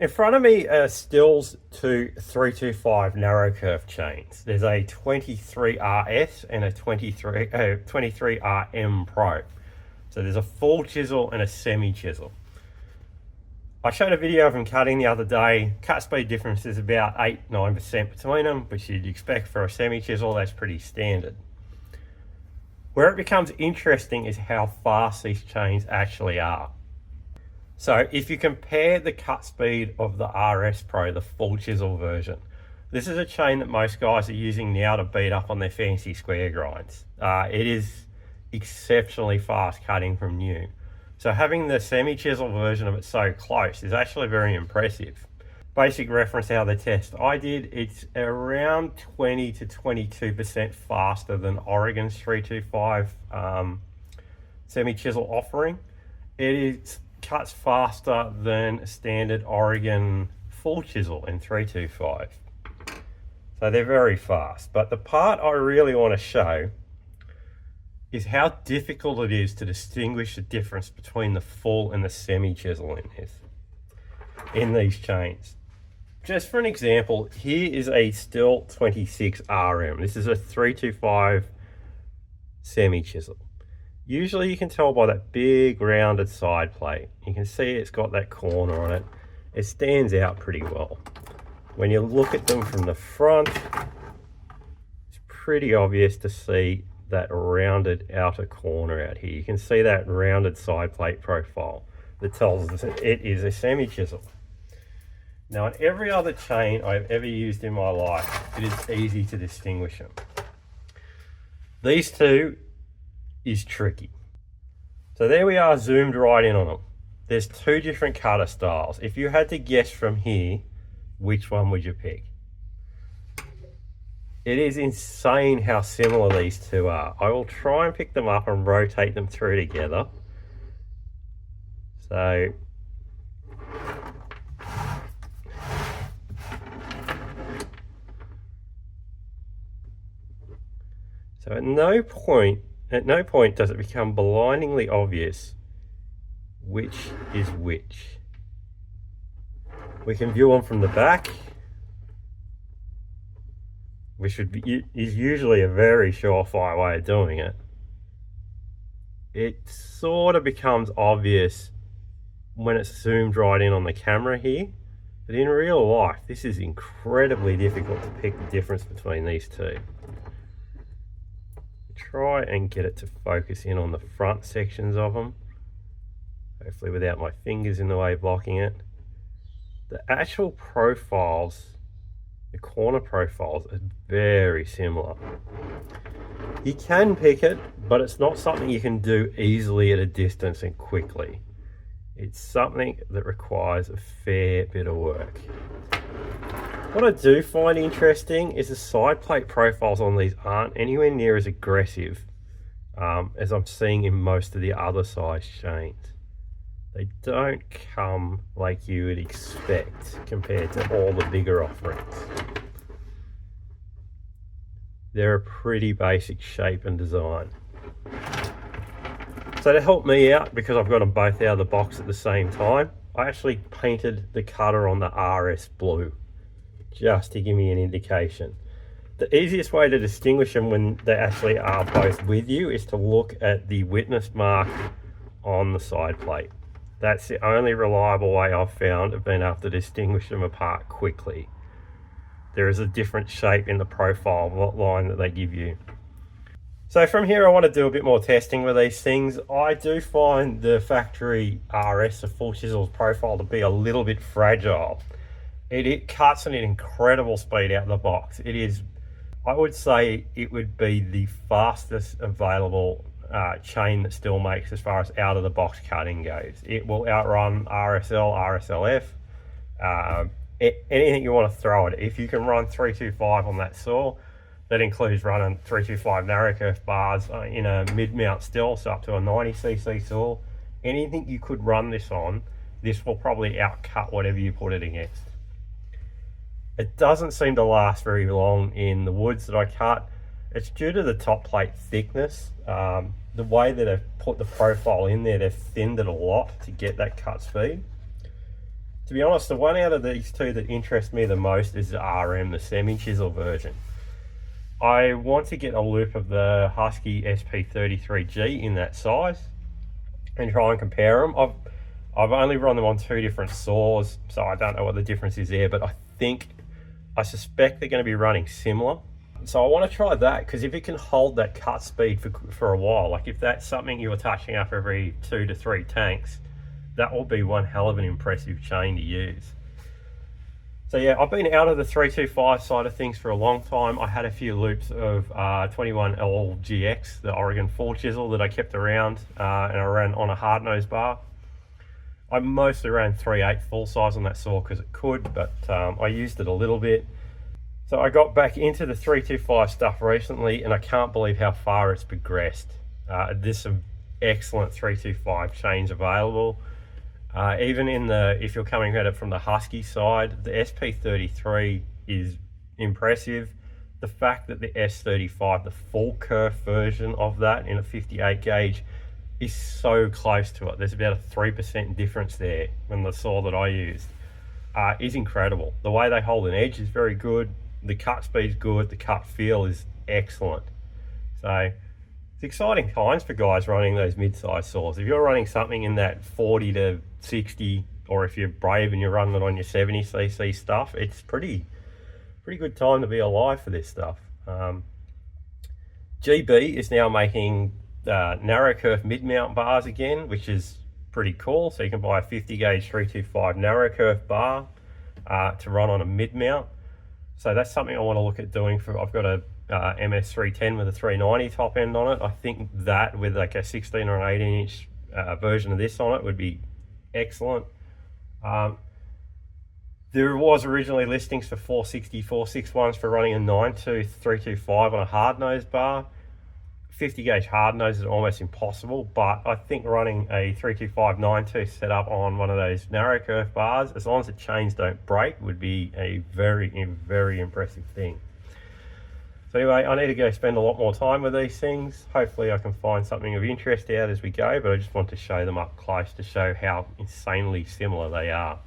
In front of me are Stihls 2325 narrow kerf chains. There's a 23RS and a 23RMPro. So there's a full chisel and a semi chisel. I showed a video of them cutting the other day. Cut speed difference is about 8-9% between them, which you'd expect for a semi chisel. That's pretty standard. Where it becomes interesting is how fast these chains actually are. So if you compare the cut speed of the RS Pro, the full chisel version, this is a chain that most guys are using now to beat up on their fancy square grinds. It is exceptionally fast cutting from new. So having the semi chisel version of it so close is actually very impressive. Basic reference how they test I did, it's around 20 to 22% faster than Oregon's 325 semi chisel offering. It cuts faster than standard Oregon full chisel in 325. So they're very fast. But the part I really want to show is how difficult it is to distinguish the difference between the full and the semi chisel in these chains. Just for an example, here is a Stihl 26RM. This is a 325 semi chisel. Usually you can tell by that big rounded side plate. You can see it's got that corner on it. It stands out pretty well. When you look at them from the front, it's pretty obvious to see that rounded outer corner out here. You can see that rounded side plate profile that tells us it is a semi chisel. Now on every other chain I've ever used in my life, it is easy to distinguish them. These two is tricky. So there we are, zoomed right in on them. There's two different cutter styles. If you had to guess from here, which one would you pick? It is insane how similar these two are. I will try and pick them up and rotate them through together. So at no point does it become blindingly obvious which is which. We can view them from the back, which is usually a very surefire way of doing it. It sort of becomes obvious when it's zoomed right in on the camera here, but in real life this is incredibly difficult to pick the difference between these two. Try and get it to focus in on the front sections of them, hopefully without my fingers in the way blocking it. The actual profiles, the corner profiles, are very similar. You can pick it, but it's not something you can do easily at a distance and quickly. It's something that requires a fair bit of work. What I do find interesting is the side plate profiles on these aren't anywhere near as aggressive as I'm seeing in most of the other size chains. They don't come like you would expect compared to all the bigger offerings. They're a pretty basic shape and design. So to help me out, because I've got them both out of the box at the same time, I actually painted the cutter on the RS blue, just to give me an indication. The easiest way to distinguish them when they actually are both with you is to look at the witness mark on the side plate. That's the only reliable way I've found of being able to distinguish them apart quickly. There is a different shape in the profile line that they give you. So from here I want to do a bit more testing with these things. I do find the factory RS, the full chisels profile, to be a little bit fragile. It cuts at an incredible speed out of the box. It is, I would say it would be the fastest available chain that Stihl makes as far as out of the box cutting goes. It will outrun RSL, RSLF, anything you want to throw at it. If you can run 325 on that saw, that includes running 325 narrow kerf bars in a mid-mount Stihl, so up to a 90cc saw. Anything you could run this on, this will probably outcut whatever you put it against. It doesn't seem to last very long in the woods that I cut. It's due to the top plate thickness. The way that they've put the profile in there, they've thinned it a lot to get that cut speed. To be honest, the one out of these two that interests me the most is the RM, the semi-chisel version. I want to get a loop of the Husky SP33G in that size and try and compare them. I've only run them on 2 different saws, so I don't know what the difference is there, but I suspect they're going to be running similar. So I want to try that, because if it can hold that cut speed for a while, like if that's something you were touching up every 2 to 3 tanks, that will be one hell of an impressive chain to use. So yeah, I've been out of the 325 side of things for a long time. I had a few loops of 21LGX, the Oregon 4 chisel that I kept around, and I ran on a hard nose bar. I mostly ran 3/8 full size on that saw because it could, but I used it a little bit. So I got back into the 325 stuff recently, and I can't believe how far it's progressed. There's some excellent 325 chains available. Even if you're coming at it from the Husky side, the SP33 is impressive. The fact that the S35, the full kerf version of that in a 58 gauge, is so close to it. There's about a 3% difference there from the saw that I used. Is incredible. The way they hold an edge is very good. The cut speed's good. The cut feel is excellent. So it's exciting times for guys running those mid-size saws. If you're running something in that 40 to 60, or if you're brave and you're running it on your 70cc stuff, it's pretty good time to be alive for this stuff. GB is now making narrow kerf mid-mount bars again, which is pretty cool. So you can buy a 50 gauge 325 narrow kerf bar to run on a mid-mount. So that's something I want to look at doing. I've got a MS310 with a 390 top end on it. I think that with like a 16 or an 18 inch version of this on it would be excellent. There was originally listings for 460, 461s for running a 9-tooth 325 on a hard nose bar. 50 gauge hard nose is almost impossible, but I think running a 325 9-tooth setup on one of those narrow kerf bars, as long as the chains don't break, would be a very impressive thing. So anyway, I need to go spend a lot more time with these things. Hopefully I can find something of interest out as we go, but I just want to show them up close to show how insanely similar they are.